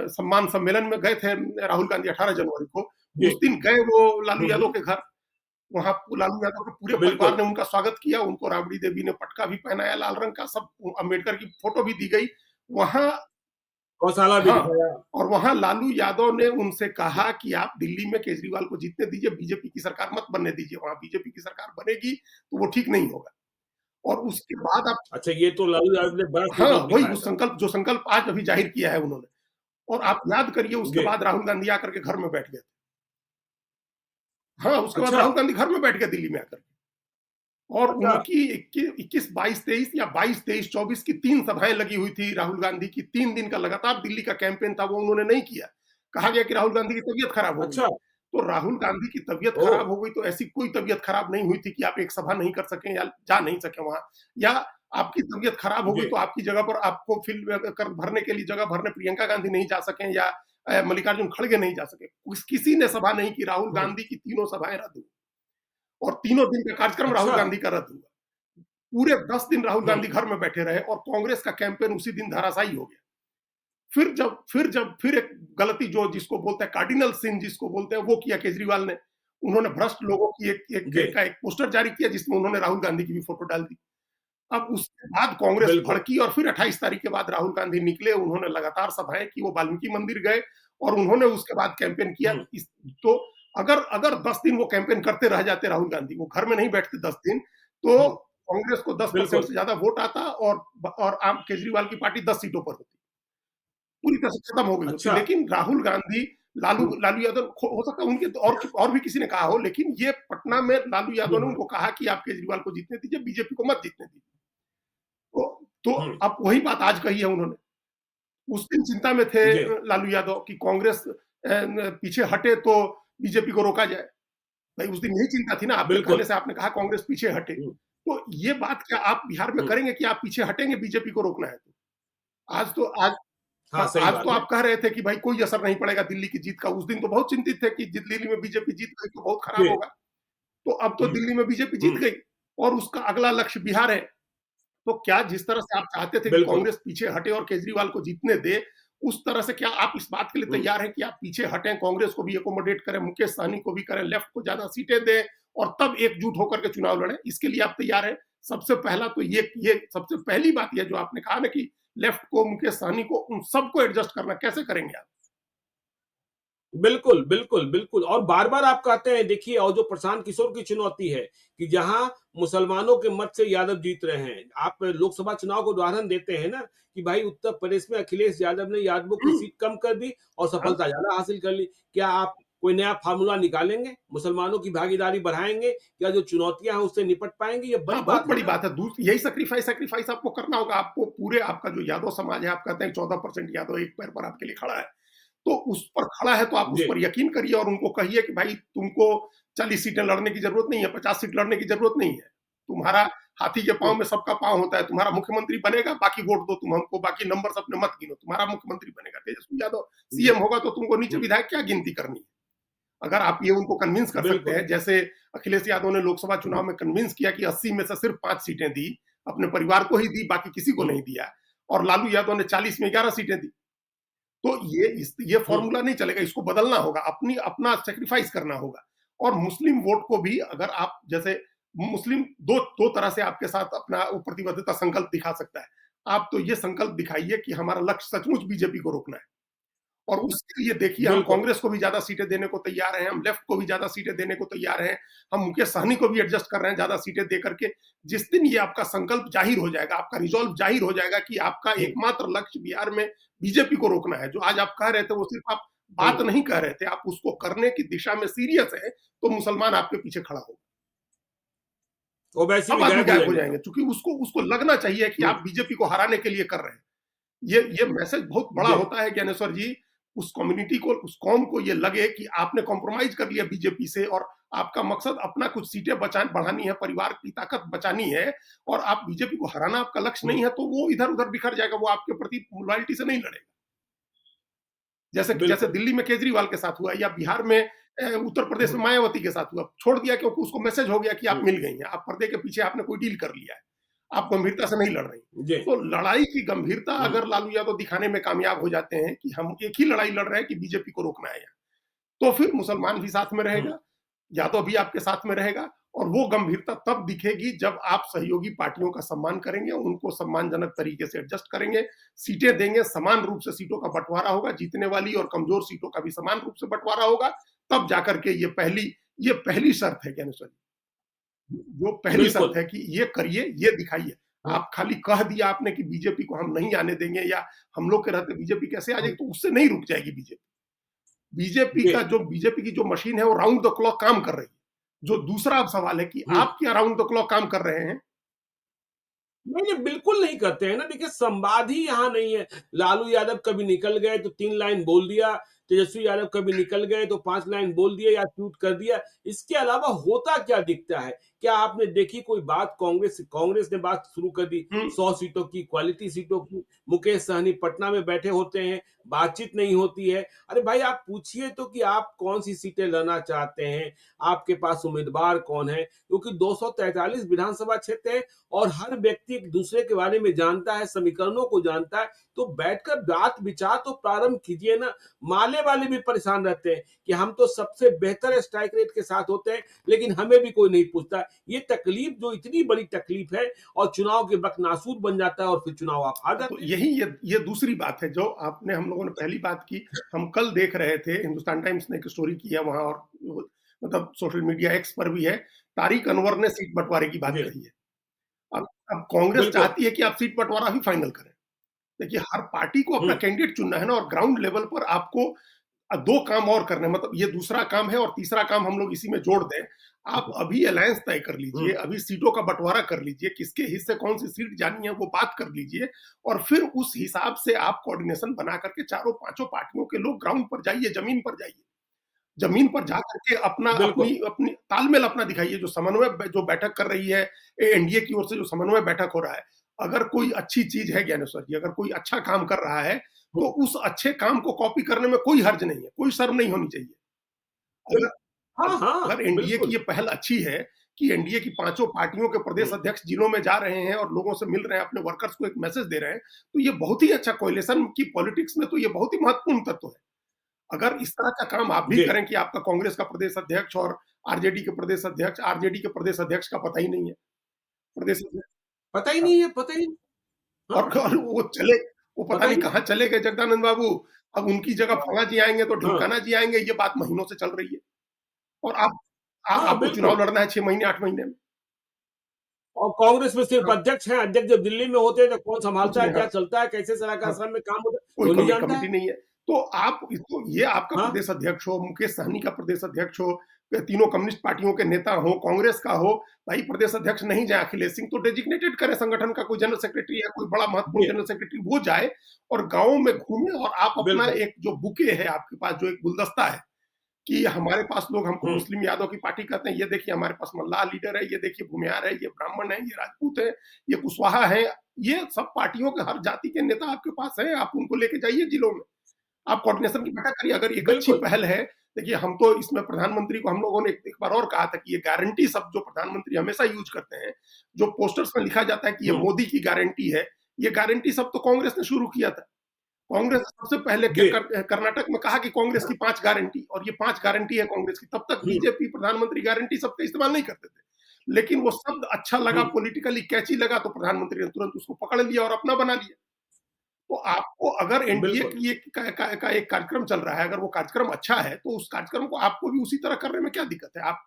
सम्मान सम्मेलन में गए थे राहुल गांधी 18 जनवरी को, जी। उस दिन गए वो लालू हुँ, यादव हुँ, के घर। वहां लालू यादव के पूरे परिवार बिल्कुल, ने उनका स्वागत किया, उनको राबड़ी देवी ने पटका भी पहनाया लाल रंग का, सब अम्बेडकर की फोटो भी दी गई वहां। गौशाला भी हाँ, दिखाया। और वहां लालू यादव ने उनसे कहा कि आप दिल्ली में केजरीवाल को जीतने दीजिए, बीजेपी की सरकार मत बनने दीजिए। वहां बीजेपी की सरकार बनेगी तो वो ठीक नहीं होगा। और उसके बाद आप, अच्छा, ये तो लालू यादव ने बड़ा हाँ, संकल्प वही दिखाया उस था। संकल्प, जो संकल्प आज अभी जाहिर किया है उन्होंने। और आप याद करिए उसके जी। बाद राहुल गांधी आकर के घर में बैठ गए। हाँ, उसके बाद अच्छा, राहुल गांधी घर में बैठ गए दिल्ली में आकर। और अच्छा, उनकी 21, 22, 23 या 22, 23, 24 की 3 सभाएं लगी हुई थी राहुल गांधी की। 3 दिन का लगातार दिल्ली का कैंपेन था, वो उन्होंने नहीं किया। कहा गया कि राहुल गांधी की तबीयत खराब हो गई। अच्छा, तो राहुल गांधी की तबीयत ओह! खराब हो गई तो ऐसी कोई तबीयत खराब नहीं हुई थी कि आप एक सभा नहीं कर सकें या जा नहीं सके वहां, या आपकी तबीयत खराब हो गई जी, तो आपकी जगह पर आपको फिल कर भरने के लिए जगह भरने प्रियंका गांधी नहीं जा सके, या मल्लिकार्जुन खड़गे नहीं जा सके। किसी ने सभा नहीं की। राहुल हुँ, गांधी की तीनों सभाएं रद्द हुई और तीनों दिन का कार्यक्रम राहुल अच्छा, गांधी का रद्द हुआ। पूरे 10 दिन राहुल हुँ, गांधी घर में बैठे रहे और कांग्रेस का कैंपेन उसी दिन धराशायी हो गया। फिर एक गलती, जो जिसको बोलते हैं कार्डिनल सिन जिसको बोलते हैं, वो किया केजरीवाल ने। उन्होंने भ्रष्ट लोगों की जी, एक पोस्टर जारी किया जिसमें उन्होंने राहुल गांधी की भी फोटो डाल दी। अब उसके बाद कांग्रेस बिल्कुल, भड़की और फिर 28 तारीख के बाद राहुल गांधी निकले। उन्होंने लगातार सभाएं की, वो वाल्मीकि मंदिर गए और उन्होंने उसके बाद कैंपेन किया। हुँ, तो अगर अगर 10 दिन वो कैंपेन करते रह जाते राहुल गांधी, वो घर में नहीं बैठते 10 दिन, तो हुँ, कांग्रेस को 10% बिल्कुल, से ज्यादा वोट आता और आम केजरीवाल की पार्टी 10 सीटों पर होती, पूरी तरह से खत्म हो गई होती। अच्छा, लेकिन राहुल गांधी, लालू हुँ, लालू यादव, हो सकता है उनके और भी किसी ने कहा हो, लेकिन ये पटना में लालू हुँ, यादव ने हुँ, उनको कहा कि आप केजरीवाल को जीतने दीजिए, बीजेपी को मत जीतने दीजिए। तो हुँ, अब वही बात आज कही है उन्होंने। उस दिन चिंता में थे जी, लालू यादव कि कांग्रेस पीछे हटे तो बीजेपी को रोका जाए। भाई उस दिन यही चिंता थी ना, आपके कहने बिल्कुल, से आपने कहा कांग्रेस पीछे हटे। हुँ, तो ये बात क्या आप बिहार में हुँ, करेंगे कि आप पीछे हटेंगे बीजेपी को रोकना है तो? आज तो आज हाँ, हाँ, सही आज तो बात है। आप कह रहे थे कि भाई कोई असर नहीं पड़ेगा दिल्ली की जीत का। उस दिन तो बहुत चिंतित थे कि दिल्ली में बीजेपी जीत गई तो बहुत खराब जी, होगा। तो अब तो हुँ, दिल्ली में बीजेपी जीत हुँ, गई और उसका अगला लक्ष्य बिहार है। तो क्या जिस तरह से आप चाहते थे कि बिल्कुल, कांग्रेस पीछे हटे और केजरीवाल को जीतने दे, उस तरह से क्या आप इस बात के लिए हुँ, तैयार हैं कि आप पीछे हटें, कांग्रेस को भी एकोमोडेट करें, मुकेश सहनी को भी करें, लेफ्ट को ज्यादा सीटें दें और तब एकजुट होकर के चुनाव लड़ें? इसके लिए आप तैयार हैं? सबसे पहला तो ये सबसे पहली बात ये जो आपने कहा ना कि लेफ्ट को, मुकेश सहनी को, उन सबको एडजस्ट करना कैसे करेंगे आप? बिल्कुल, बिल्कुल, बिल्कुल और बार-बार आप कहते हैं देखिए और जो प्रशांत किशोर की चुनौती है कि जहाँ मुसलमानों के मत से यादव जीत रहे हैं। आप लोकसभा चुनाव को उदाहरण देते हैं ना कि भाई उत्तर प्रदेश में अखिलेश यादव ने यादवों की हम्म, सीट कम कर दी और हाँ, सफलता ज़्यादा हासिल कर ली। क्या आप कोई नया फ़ॉर्मूला निकालेंगे? मुसलमानों की भागीदारी बढ़ाएँगे? क्या जो चुनौतियाँ हैं उससे निपट पाएँगे? ये बड़ी हाँ, बहुत बात है बड़ी ना। बात है। यही सैक्रिफाइस आपको करना होगा। आपको पूरे आपका जो यादव समाज है, आप कहते हैं 14% यादव एक पैर पर आपके लिए खड़ा है। तो उस पर खड़ा है तो आप उस जी, पर यकीन करिए और उनको कहिए कि भाई तुमको 40 सीटें लड़ने की जरूरत नहीं है, 50 सीट लड़ने की जरूरत नहीं है। तुम्हारा हाथी के पांव हुँ, में सबका पांव होता है। तुम्हारा मुख्यमंत्री बनेगा, बाकी वोट दो तुम हमको, बाकी नंबर अपने मत गिनो। तुम्हारा मुख्यमंत्री बनेगा, तेजस्वी यादव हुँ, सीएम होगा तो तुमको नीचे हुँ, विधायक क्या गिनती करनी है? अगर आप ये उनको कन्विंस कर सकते बिल्कुल, हैं, जैसे अखिलेश यादव ने लोकसभा चुनाव में कन्विंस किया कि 80 में से सिर्फ 5 सीटें दी, अपने परिवार को ही दी, बाकी किसी को हुँ, नहीं दिया, और लालू यादव ने 40 में 11 सीटें दी। तो ये हुँ, फॉर्मूला नहीं चलेगा, इसको बदलना होगा, अपना सेक्रीफाइस करना होगा। और मुस्लिम वोट को भी अगर आप जैसे मुस्लिम दो तरह से आपके साथ अपना प्रतिबद्धता संकल्प दिखा सकता है। आप तो ये संकल्प दिखाइए कि हमारा लक्ष्य सचमुच बीजेपी को रोकना है और उसके लिए देखिए हम बिल्कुल, कांग्रेस को भी ज्यादा सीटें देने को तैयार हैं, हम लेफ्ट को भी ज्यादा सीटें देने को तैयार हैं, हम मुकेश सहनी को भी एडजस्ट कर रहे हैं ज्यादा सीटें दे करके। जिस दिन ये आपका संकल्प जाहिर हो जाएगा, आपका रिजॉल्व जाहिर हो जाएगा कि आपका हुँ, एकमात्र लक्ष्य बिहार में बीजेपी को रोकना है, जो आज आप कह रहे थे वो सिर्फ आप बात हुँ। नहीं कह रहे थे, आप उसको करने की दिशा में सीरियस है, तो मुसलमान आपके पीछे खड़ा होगा। वो वैसे सब भी आदमी गायब हो गायब हो जाएंगे जाएंगे, सब। क्योंकि उसको उसको लगना चाहिए कि हुँ, आप बीजेपी को हराने के लिए कर रहे हैं। ये मैसेज बहुत बड़ा जी, होता है ज्ञानेश्वर जी। उस कम्युनिटी को, उस कौम को ये लगे कि आपने कॉम्प्रोमाइज कर लिया बीजेपी से, और आपका मकसद अपना कुछ सीटें बचा बढ़ानी है, परिवार की ताकत बचानी है, और आप बीजेपी को हराना आपका लक्ष्य हुँ, नहीं है, तो वो इधर उधर बिखर जाएगा, वो आपके प्रति लॉयल्टी से नहीं लड़ेगा। जैसे जैसे बिल्कुल। दिल्ली में केजरीवाल के साथ हुआ, या बिहार में उत्तर प्रदेश हुँ, में मायावती के साथ हुआ, छोड़ दिया क्योंकि उसको मैसेज हो गया कि आप हुँ, मिल गई हैं, आप पर्दे के पीछे आपने कोई डील कर लिया है, आप गंभीरता से नहीं लड़ रही। जी, तो लड़ाई की गंभीरता हुँ, अगर लालू यादव दिखाने में कामयाब हो जाते हैं कि हम एक ही लड़ाई लड़ रहे हैं कि बीजेपी को रोकना है, तो फिर मुसलमान भी साथ में हुँ, रहेगा, यादव भी आपके साथ में रहेगा, और वो गंभीरता तब दिखेगी जब आप सहयोगी पार्टियों का सम्मान करेंगे, उनको सम्मानजनक तरीके से एडजस्ट करेंगे, सीटें देंगे, समान रूप से सीटों का बंटवारा होगा, जीतने वाली और कमजोर सीटों का भी समान रूप से बंटवारा होगा, तब जाकर के ये पहली शर्त है ज्ञानेश्वर जी। जो पहली शर्त बिल्कुल। है कि ये करिए, ये दिखाइए। हुँ, आप खाली कह दिया आपने कि बीजेपी को हम नहीं आने देंगे, या हम लोग के रहते बीजेपी कैसे आ हुँ, जाएगी, तो उससे नहीं रुक जाएगी बीजेपी। जी, बीजेपी की जो मशीन है वो राउंड द क्लॉक काम कर रही है। जो दूसरा अब सवाल है कि हुँ। आप क्या राउंड द क्लॉक काम कर रहे हैं? नहीं, नहीं, बिल्कुल नहीं करते हैं ना। देखिए, संवाद ही यहाँ नहीं है। लालू यादव कभी निकल गए तो 3 लाइन बोल दिया, तेजस्वी यादव कभी निकल गए तो 5 लाइन बोल दिया या ट्वीट कर दिया। इसके अलावा होता क्या दिखता है? क्या आपने देखी कोई बात? कांग्रेस ने बात शुरू कर दी हुँ, 100 सीटों की, क्वालिटी सीटों की। मुकेश सहनी पटना में बैठे होते हैं, बातचीत नहीं होती है। अरे भाई, आप पूछिए तो कि आप कौन-सी सीटें लड़ना चाहते हैं? आपके पास उम्मीदवार कौन है? क्योंकि 243 विधानसभा क्षेत्र है और हर व्यक्ति एक दूसरे के बारे में जानता है, समीकरणों को जानता है, तो बैठकर बात विचार तो प्रारंभ कीजिए ना। माले वाले भी परेशान रहते हैं कि हम तो सबसे बेहतर स्ट्राइक रेट के साथ होते हैं, लेकिन हमें भी कोई नहीं पूछता। ये तकलीफ जो इतनी बड़ी तकलीफ है और चुनाव के वक्त नासूर बन जाता है और फिर चुनाव आप हार तो जाते हैं। यही ये दूसरी बात है जो आपने हम लोगों ने पहली बात की। हम कल देख रहे थे, हिंदुस्तान टाइम्स ने एक स्टोरी की है वहाँ, और मतलब सोशल मीडिया एक्स पर भी है। तारिक अनवर ने सीट बँटवारे की बात जी, कही है। अब कांग्रेस बिल्कुल। चाहती है कि आप सीट बँटवारा भी फाइनल करें। देखिए, हर पार्टी को अपना हुँ, कैंडिडेट चुनना है ना, और ग्राउंड लेवल पर आपको 2 काम और करने हैं, मतलब ये दूसरा काम है, और तीसरा काम हम लोग इसी में जोड़ दें। आप हुँ, अभी अलायंस तय कर हुँ, लीजिए, अभी सीटों का बँटवारा कर लीजिए, किसके हिस्से कौन-सी सीट जानी है वो बात कर लीजिए, और फिर उस हिसाब से आप कोऑर्डिनेशन बना करके चारों पाँचों पार्टियों के लोग ग्राउंड पर जाइए, ज़मीन पर जाइए। ज़मीन पर जा करके अपना बिल्कुल। अपनी अपनी तालमेल अपना दिखाइए। जो समन्वय जो बैठक कर रही है एनडीए की ओर से, जो समन्वय बैठक हो रहा है, अगर कोई अच्छी चीज़ है ज्ञानेश्वर जी, अगर कोई अच्छा काम कर रहा है, हुँ, तो उस अच्छे काम को कॉपी करने में कोई हर्ज नहीं है, कोई शर्म नहीं होनी चाहिए। बिल अगर हाँ, अगर हाँ, एनडीए की बिल्कुल। ये पहल अच्छी है कि एनडीए की पाँचों पार्टियों के प्रदेश हुँ, अध्यक्ष जिलों में जा रहे हैं और लोगों से मिल रहे हैं, अपने वर्कर्स को एक मैसेज दे रहे हैं, तो ये बहुत ही अच्छा कोएलिशन की पॉलिटिक्स में तो ये बहुत ही महत्वपूर्ण तत्व है। अगर इस तरह का काम आप भी जी। करें कि आपका कांग्रेस का प्रदेश अध्यक्ष और आरजेडी के प्रदेश अध्यक्ष का पता ही नहीं है। प्रदेश अध्यक्ष, पता ही हाँ, नहीं है, पता ही नहीं। हाँ, और वो पता पता ही नहीं नहीं। कहाँ चले गए जगदानंद बाबू। अब उनकी जगह फलाना जी आएँगे तो हाँ, ढिमकाना जी आएँगे, ये बात महीनों से चल रही है। और हाँ, आपको चुनाव बिल्कुल। लड़ना है 6 महीने, 8 महीने में। और कांग्रेस में सिर्फ हाँ, अध्यक्ष हैं, अध्यक्ष जब दिल्ली में होते हैं तो कौन कुछ संभालता है, नहीं, क्या हाँ, चलता है, कैसे सलाहकार हाँ। आश्रम में काम होता है, कोई कोई नहीं जानता कमिटी है। नहीं है। तो आप इसको, ये आपका हाँ, प्रदेश अध्यक्ष हो, मुकेश सहनी का प्रदेश अध्यक्ष हो, या तीनों कम्युनिस्ट पार्टियों के नेता हो, कांग्रेस का हो, भाई प्रदेश अध्यक्ष नहीं जाए अखिलेश सिंह तो डेजिग्नेटेड करे संगठन का कोई जनरल सेक्रेटरी या कोई बड़ा महत्वपूर्ण जी, जनरल सेक्रेटरी, वो जाए और गाँव में घूमे, और आप अपना बिल्कुल। एक जो बुके है आपके पास, जो एक गुलदस्ता है कि हमारे पास लोग हमको हुँ, मुस्लिम यादव की पार्टी कहते हैं, ये देखिए हमारे पास मल्लाह लीडर है, ये देखिए भूमियार है, ये ब्राह्मण है, ये राजपूत है, ये कुशवाहा है, ये सब पार्टियों के हर जाति के नेता आपके पास हैं, आप उनको लेके जाइए जिलों में। आप कोऑर्डिनेशन की बैठक करिए। अगर एक अच्छी बिल्कुल। पहल है, देखिए हम तो इसमें प्रधानमंत्री को हम लोगों ने एक बार और कहा था कि ये गारंटी शब्द जो प्रधानमंत्री हमेशा यूज़ करते हैं, जो पोस्टर्स में लिखा जाता है कि ये हुँ, मोदी की गारंटी है, ये गारंटी शब्द तो कांग्रेस ने शुरू किया था। कांग्रेस ने सबसे पहले क्या जी, कर्नाटक में कहा कि कांग्रेस की 5 गारंटी, और ये 5 गारंटी है कांग्रेस की। तब तक हुँ, बीजेपी प्रधानमंत्री गारंटी शब्द का इस्तेमाल नहीं करते थे। लेकिन वो शब्द अच्छा लगा, हुँ। पॉलिटिकली कैची लगा, तो प्रधानमंत्री ने तुरंत उसको पकड़ लिया और अपना बना लिया। तो आपको अगर एनडीए बिल्कुल। की का एक कार्यक्रम चल रहा है, अगर वो कार्यक्रम अच्छा है, तो उस कार्यक्रम को आपको भी उसी तरह करने में क्या दिक्कत है? आप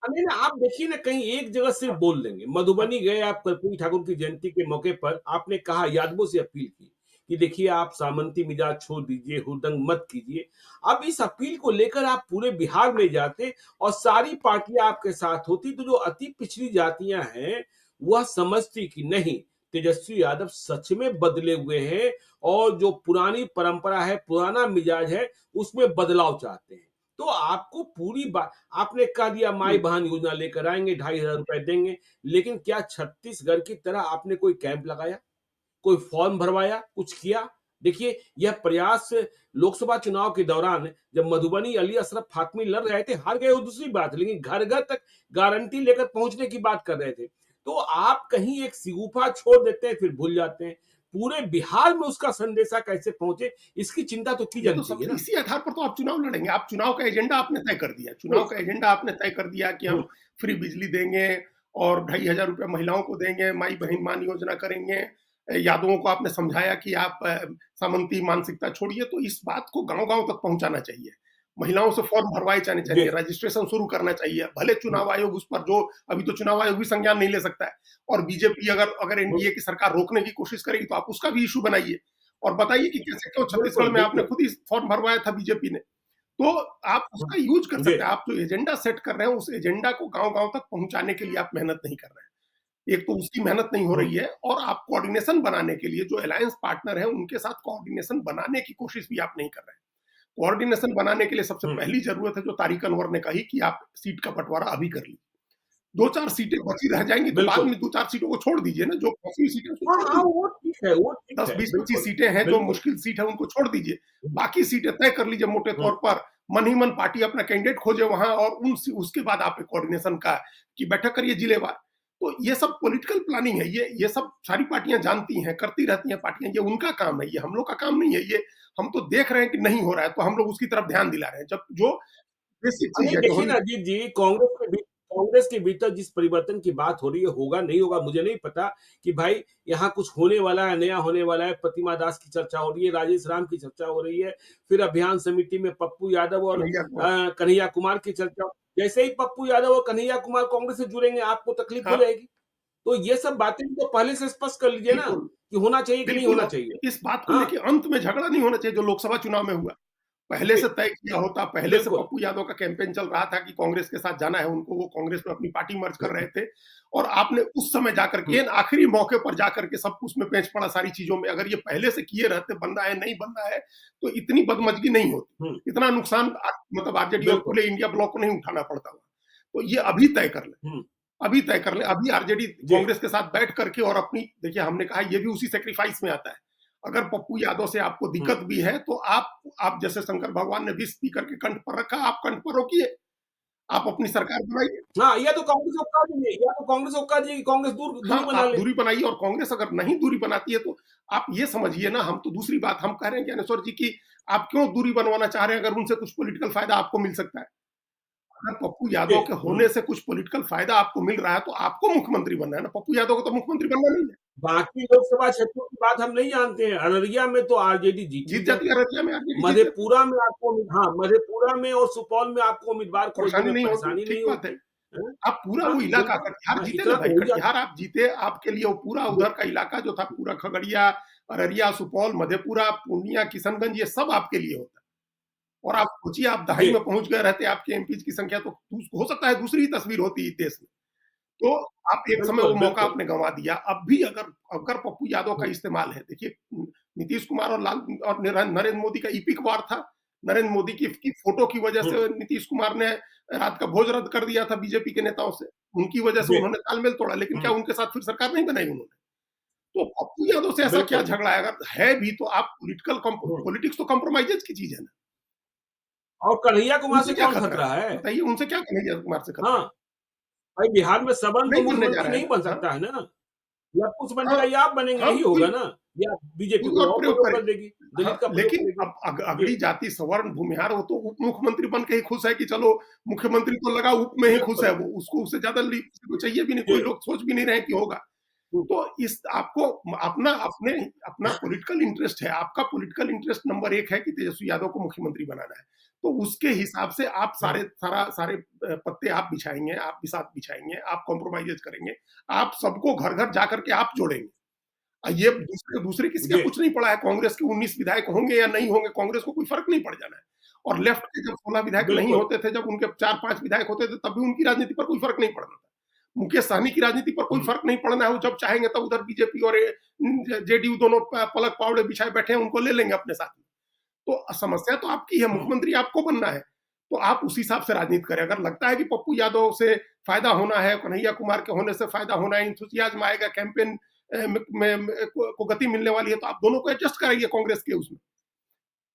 नहीं ना, आप देखिए ना कहीं एक जगह सिर्फ बोल देंगे। हाँ, मधुबनी गए आप कर्पूरी ठाकुर की जयंती के मौके पर आपने कहा यादवों से अपील की कि देखिए आप सामंती मिजाज छोड़ दीजिए, हुड़दंग मत कीजिए। अब इस अपील को लेकर आप पूरे बिहार में जाते और सारी पार्टियां आपके साथ होती, तो जो अति पिछड़ी जातियां हैं वह समझती कि नहीं, तेजस्वी यादव सच में बदले हुए हैं और जो पुरानी परंपरा है, पुराना मिजाज है, उसमें बदलाव चाहते हैं। तो आपको पूरी बात, आपने कह दिया माई हम्म। बहन योजना लेकर आएंगे, 2,500 रुपए देंगे, लेकिन क्या छत्तीसगढ़ की तरह आपने कोई कैंप लगाया, कोई फॉर्म भरवाया, कुछ किया? देखिए, यह प्रयास लोकसभा चुनाव के दौरान जब मधुबनी अली अशरफ फातमी लड़ रहे थे, हार गए वो दूसरी बात, लेकिन घर-घर तक गारंटी लेकर पहुंचने की बात कर रहे थे। तो आप कहीं एक सिगूफा छोड़ देते हैं, फिर भूल जाते हैं। पूरे बिहार में उसका संदेशा कैसे पहुंचे, इसकी चिंता तो की ये जानी तो चाहिए सबसे ना। इसी आधार पर तो आप चुनाव लड़ेंगे। आप चुनाव का एजेंडा आपने तय कर दिया। चुनाव हुँ, का एजेंडा आपने तय कर दिया कि हुँ, हम फ्री बिजली देंगे और 2,500 रुपए महिलाओं को देंगे, माई बहन मान योजना करेंगे। यादवों को आपने समझाया कि आप सामंती मानसिकता छोड़िए, तो इस बात को गाँव-गाँव तक पहुँचाना चाहिए। महिलाओं से फॉर्म भरवाए जाने चाहिए, जी, रजिस्ट्रेशन शुरू करना चाहिए। भले हुँ, चुनाव आयोग उस पर जो अभी तो चुनाव आयोग भी संज्ञान नहीं ले सकता है और बीजेपी अगर अगर हुँ, एनडीए की सरकार रोकने की कोशिश करेगी तो आप उसका भी इश्यू बनाइए। और बताइए कि कैसे क्यों छत्तीसगढ़ बिल्कुल, में आपने बिल्कुल। खुद ही फॉर्म भरवाया था बीजेपी ने। तो आप हुँ, उसका यूज़ कर जी, सकते हैं। आप जो एजेंडा सेट कर रहे हैं, उस एजेंडा को गाँव-गाँव तक पहुँचाने के लिए आप मेहनत नहीं कर रहे हैं। एक तो उसकी मेहनत नहीं हो हुँ, रही है और आप कोऑर्डिनेशन बनाने के लिए जो अलायंस पार्टनर हैं, उनके साथ कोऑर्डिनेशन बनाने की कोशिश भी आप नहीं कर रहे हैं। कोऑर्डिनेशन बनाने के लिए सबसे हुँ। पहली ज़रूरत है जो तारिक अनवर ने कही कि आप सीट का बँटवारा अभी कर लीजिए। 2-4 सीटें बची रह जाएँगी तो बाद बिल्कुल। में 2-4 सीटों को छोड़ दीजिए ना, जो फँसी हुई सीटें हैं उसको हाँ, छोड़ हाँ, दीजिए। वो ठीक है, 10, 20, 25 बिल्कुल, सीटें हैं जो बिल्कुल। मुश्किल सीट है उनको छोड़ दीजिए। हुँ, बाकी सीटें तय कर लीजिए मोटे हुँ, तौर पर। मन ही मन पार्टी अपना कैंडिडेट खोजे वहाँ और उसके बाद आप एक कोऑर्डिनेशन का की बैठक करिए जिलेवार। तो ये सब पॉलिटिकल प्लानिंग है। ये सब सारी पार्टियाँ जानती हैं, करती रहती हैं पार्टियाँ। ये उनका काम है, ये हम लोग का काम नहीं है। ये हम तो देख रहे हैं कि नहीं हो रहा है, तो हम लोग उसकी तरफ ध्यान दिला रहे हैं। जब जो बेसिक चीज़ नहीं है जो देखिए होनी ना अजीत जी, कांग्रेस के भीतर जिस परिवर्तन की बात हो रही है, होगा नहीं होगा मुझे नहीं पता कि भाई यहाँ कुछ होने वाला है, नया होने वाला है। प्रतिमा दास की चर्चा हो रही है, राजेश राम की चर्चा हो रही है, फिर अभियान समिति में पप्पू यादव और कन्हैया कुमार। कन्हैया कुमार की चर्चा। जैसे ही पप्पू यादव और कन्हैया कुमार कांग्रेस से जुड़ेंगे, आपको तकलीफ हो हाँ, जाएगी। तो ये सब बातें तो पहले से स्पष्ट कर लीजिए ना बिल्कुल। कि होना चाहिए कि नहीं बिल्कुल, होना अब चाहिए। इस बात को हाँ, लेके अंत में झगड़ा नहीं होना चाहिए जो लोकसभा चुनाव में हुआ। पहले जी, से तय किया होता, पहले से बिल्कुल। पप्पू यादव का कैंपेन चल रहा था कि कांग्रेस के साथ जाना है उनको, वो कांग्रेस में अपनी पार्टी मर्ज कर हुँ, रहे थे और आपने उस समय जाकर के हुँ, एन आखिरी मौके पर जाकर के सब उसमें पेंच पड़ा सारी चीज़ों में। अगर ये पहले से किए रहते बनना है, नहीं बनना है, तो इतनी बदमज़गी नहीं हुँ, होती। इतना नुकसान मतलब आरजेडी और बिल्कुल। पूरे इंडिया ब्लॉक को नहीं उठाना पड़ता वहाँ। तो ये अभी तय कर लें। हुँ, अभी तय कर लें, अभी आरजेडी जी, कांग्रेस के साथ बैठ करके और अपनी देखिए हमने कहा ये भी उसी सैक्रिफाइस में आता है। अगर पप्पू यादव से आपको हुँ। दिक्कत भी है तो आप जैसे शंकर भगवान ने विष पी करके कंठ पर रखा, आप कंठ पर रोकिए, आप अपनी सरकार बनाइए। हाँ, या तो कांग्रेस को हटा दीजिए, या तो कांग्रेस को हटा दीजिए कि कांग्रेस दूरी हाँ, बना आप ले। दूरी बनाइए और कांग्रेस अगर नहीं दूरी बनाती है तो आप ये समझिए ना हम तो दूसरी बात हम कह रहे हैं ज्ञानेश्वर जी कि आप क्यों दूरी बनवाना चाह रहे हैं अगर उनसे कुछ पॉलिटिकल फायदा आपको मिल सकता है। अगर पप्पू जी, यादव के हुँ। होने से कुछ पॉलिटिकल फायदा आपको मिल रहा है तो आपको मुख्यमंत्री बनना है ना, पप्पू यादव को तो मुख्यमंत्री बनना नहीं है। बाकी लोकसभा क्षेत्रों की बात हम नहीं जानते हैं। अररिया में तो आरजेडी जीत ही जीत जाती है, जाती है। अररिया में आरजेडी जीत जाती है। मधेपुरा में आपको हाँ, मधेपुरा में और सुपौल में आपको उम्मीदवार खोजने परेशानी में नहीं होती, परेशानी नहीं ठीक बात है। होती। हैं? आप पूरा हाँ, वो इलाका बिल्कुल। कटिहार हाँ, जीते ना इतना भाई, तो हो कटिहार जाता आप जीते, आपके लिए वो पूरा है। उधर का इलाका जो था पूरा खगड़िया, अररिया, सुपौल, मधेपुरा, पूर्णिया, किशनगंज ये सब आपके लिए होता है। और आप सोचिए आप दहाई जी, में पहुँच गए रहते आपके एमपीज़ की संख्या तो हो सकता है दूसरी ही तस्वीर होती देश में। तो आप एक समय वो बिल्कुल, मौका बिल्कुल। आपने गँवा दिया। अब भी अगर अगर पप्पू यादव का हुँ, इस्तेमाल है, देखिए नीतीश कुमार और लाल और नरेंद्र मोदी का इपिक वार था। नरेंद्र मोदी की फ़ोटो की वजह हुँ, से नीतीश कुमार ने रात का भोज रद्द कर दिया था बीजेपी के नेताओं से। उनकी वजह से जी, उन्होंने तालमेल तोड़ा, लेकिन क्या हुँ, उनके साथ फिर सरकार नहीं बनाई उन्होंने? तो पप्पू यादव से ऐसा क्या बिल्कुल। झगड़ा है? अगर है भी तो आप हुँ, पॉलिटिक्स तो कंप्रोमाइज़ेज़ की चीज़ है ना। और कन्हैया कुमार उनसे से क्या कौन खतरा खतरा है? है? बताइए उनसे क्या कन्हैया कुमार से खतरा हाँ, है? भाई बिहार में सबन तो नहीं बनने जा मुख्यमंत्री रहा है नहीं बन ना। हाँ, सकता है ना। या कुछ हाँ, बनेगा या आप बनेंगे, हाँ, यही कोई होगा ना। या बीजेपी कोई कोई और और प्रयोग प्रयोग करे। कर देगी, हाँ, दलित का प्रयोग लेकिन करेगी। अब जी, अगड़ी जाति सवर्ण भूमिहार वो तो उप मुख्यमंत्री बन के ही खुश है कि चलो मुख्यमंत्री तो लगा उप में ही खुश बिल्कुल। है वो, उसको उससे ज़्यादा किसी को चाहिए भी नहीं, जी, कोई लोग सोच भी नहीं रहे हैं कि होगा। हुँ, तो इस आपको अपना अपने अपना पॉलिटिकल इंटरेस्ट है, आपका पॉलिटिकल इंटरेस्ट नंबर 1 है कि तेजस्वी यादव को मुख्यमंत्री बनाना है। तो उसके हिसाब से आप हुँ, सारे पत्ते आप बिछाएँगे, आप बिसात बिछाएँगे, आप कॉम्प्रोमाइज़ेज़ करेंगे, आप सबको घर-घर जाकर के आप जोड़ेंगे। ये दूसरे दूसरे किसी का जी, कुछ नहीं पड़ा है, कांग्रेस के 19 विधायक होंगे या नहीं होंगे, कांग्रेस को कोई फ़र्क नहीं पड़ जाना है। और लेफ्ट के जब 16 विधायक नहीं बिल्कुल, होते थे, जब उनके 4-5 विधायक होते थे, तब भी उनकी राजनीति पर कोई फ़र्क नहीं पड़ता था। मुकेश सहनी की राजनीति पर कोई हुँ, फ़र्क नहीं पड़ना है, वो जब चाहेंगे तब उधर बीजेपी और जेडीयू दोनों पलक पावड़े बिछाए बैठे हैं, उनको ले लेंगे अपने साथ में। तो समस्या तो आपकी है, हुँ, मुख्यमंत्री आपको बनना है, तो आप उस हिसाब से राजनीति करें। अगर लगता है कि पप्पू यादव से फ़ायदा होना है, कन्हैया कुमार के होने से फ़ायदा होना है, एंथुसियाज़्म आएगा, कैंपेन में को गति मिलने वाली है, तो आप दोनों को एडजस्ट कराइए कांग्रेस के उसमें।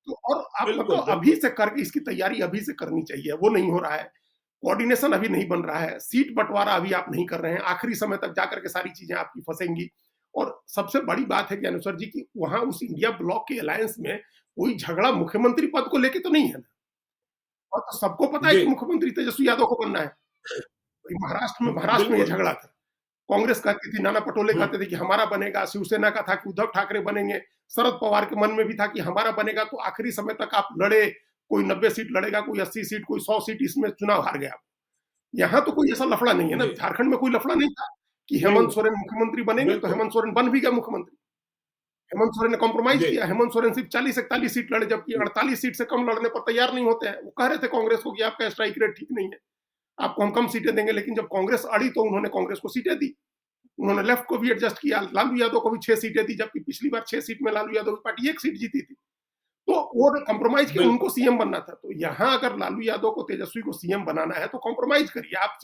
तो और आप बिल्कुल, मतलब अभी बिल्कुल। से करके इसकी तैयारी अभी से करनी चाहिए, वो नहीं हो रहा है। कोऑर्डिनेशन अभी नहीं बन रहा है, सीट बँटवारा अभी आप नहीं कर रहे हैं, आखिरी समय तक जाकर के सारी चीज़ें आपकी फँसेंगी। और सबसे बड़ी बात है ज्ञानेश्वर जी कि वहाँ उस इंडिया ब्लॉक के अलायंस में कोई झगड़ा मुख्यमंत्री पद को लेके तो नहीं है ना। और तो सबको पता है जी, कि मुख्यमंत्री तेजस्वी यादव को बनना है। महाराष्ट्र में ये बिल्कुल। झगड़ा था। कांग्रेस कहती थी, नाना पटोले हुँ, कहते थे कि हमारा बनेगा, शिवसेना का था कि उद्धव ठाकरे बनेंगे, शरद पवार के मन में भी था कि हमारा बनेगा, तो आखिरी समय तक आप लड़े, कोई 90 सीट लड़ेगा, कोई 80 सीट, कोई 100 सीट, इसमें चुनाव हार गया। यहाँ तो कोई ऐसा लफड़ा नहीं है ना, जी, झारखंड में कोई लफड़ा नहीं था कि नहीं, हेमंत सोरेन मुख्यमंत्री बनेंगे, तो बिल्कुल। हेमंत सोरेन बन भी गए मुख्यमंत्री। हेमंत सोरेन ने कॉम्प्रोमाइज़ जी, किया, हेमंत सोरेन सिर्फ 40-41 सीट लड़े, जबकि हुँ, 48 सीट से कम लड़ने पर तैयार नहीं होते हैं। वो कह रहे थे कांग्रेस को कि आपका स्ट्राइक रेट ठीक नहीं है, आपको हम कम सीटें देंगे, लेकिन जब कांग्रेस अड़ी तो उन्होंने कांग्रेस को सीटें दी। उन्होंने लेफ्ट को भी एडजस्ट किया, लालू यादव को भी 6 सीटें दी, जबकि पिछली बार 6 सीट में लालू यादव की पार्टी 1 सीट जीती थी। तो वो कॉम्प्रोमाइज़ किया, उनको बिल्कुल, सीएम बनना था। तो यहाँ अगर लालू यादव को, तेजस्वी को सीएम बनाना है, तो कॉम्प्रोमाइज़ करिए। आप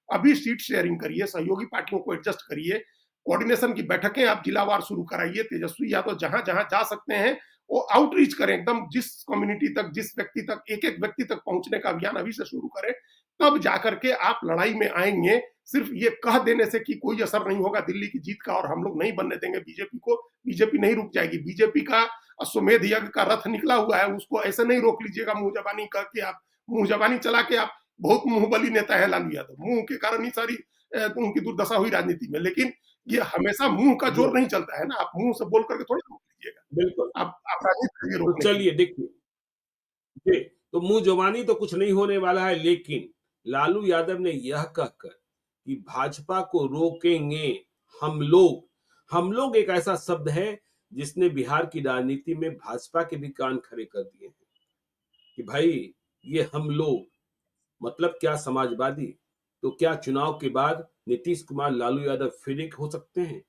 अभी सीट शेयरिंग करिए, सहयोगी पार्टियों को एडजस्ट करिए, कोऑर्डिनेशन की बैठकें आप जिलावार शुरू कराइए। तेजस्वी यादव जहाँ-जहाँ जा सकते हैं, वो आउटरीच करें, एकदम जिस कम्युनिटी तक, जिस व्यक्ति तक, एक-एक व्यक्ति तक पहुँचने का अभियान अभी से शुरू करें। तब जाकर के आप लड़ाई में आएँगे। सिर्फ ये कह देने से कि कोई असर नहीं होगा दिल्ली की जीत का और हम लोग नहीं बनने देंगे बीजेपी को, बीजेपी नहीं रुक जाएगी। बीजेपी का अश्वमेध यज्ञ का रथ निकला हुआ है, उसको ऐसे नहीं रोक लीजिएगा मुँह ज़बानी करके आप। मुँह ज़बानी चला के आप बहुत मुँहबली नेता है लालू यादव, मुँह के कारण ही सारी उनकी दुर्दशा हुई राजनीति में। लेकिन ये हमेशा मुँह का जी, जोर नहीं चलता है ना, आप मुँह से बोल करके थोड़ी रोक लीजिएगा। बिल्कुल। आप राजनीति करिए तो रोकने के लिए। चलिए देखिए, जी, तो मुँह ज़ुबानी तो कुछ नहीं होने वाला है, लेकिन लालू यादव ने यह कहकर कि भाजपा को रोकेंगे हम लोग एक ऐसा शब्द है जिसने बिहार की राजनीति में भाजपा के भी कान खड़े कर दिए हैं कि भाई ये हम लोग मतलब क्या समाजवादी? तो क्या चुनाव के बाद नीतीश कुमार लालू यादव फिर एक हो सकते हैं?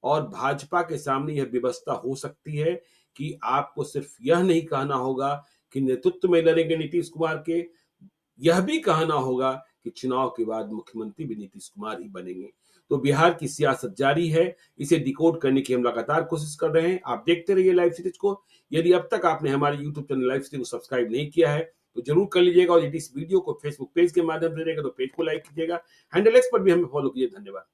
और भाजपा के सामने यह व्यवस्था हो सकती है कि आपको सिर्फ यह नहीं कहना होगा कि नेतृत्व में लड़ेंगे नीतीश कुमार के, यह भी कहना होगा कि चुनाव के बाद मुख्यमंत्री भी नीतीश कुमार ही बनेंगे। तो बिहार की सियासत जारी है, इसे डिकोड करने की हम लगातार कोशिश कर रहे हैं। आप देखते रहिए लाइव सीरीज को। यदि अब तक आपने हमारे यूट्यूब चैनल लाइव सीरीज को सब्सक्राइब नहीं किया है, तो जरूर कर लीजिएगा और यदि इस वीडियो को फेसबुक पेज के माध्यम से देखेगा तो पेज को लाइक कीजिएगा। हैंडल एक्स पर भी हमें फॉलो कीजिए। धन्यवाद।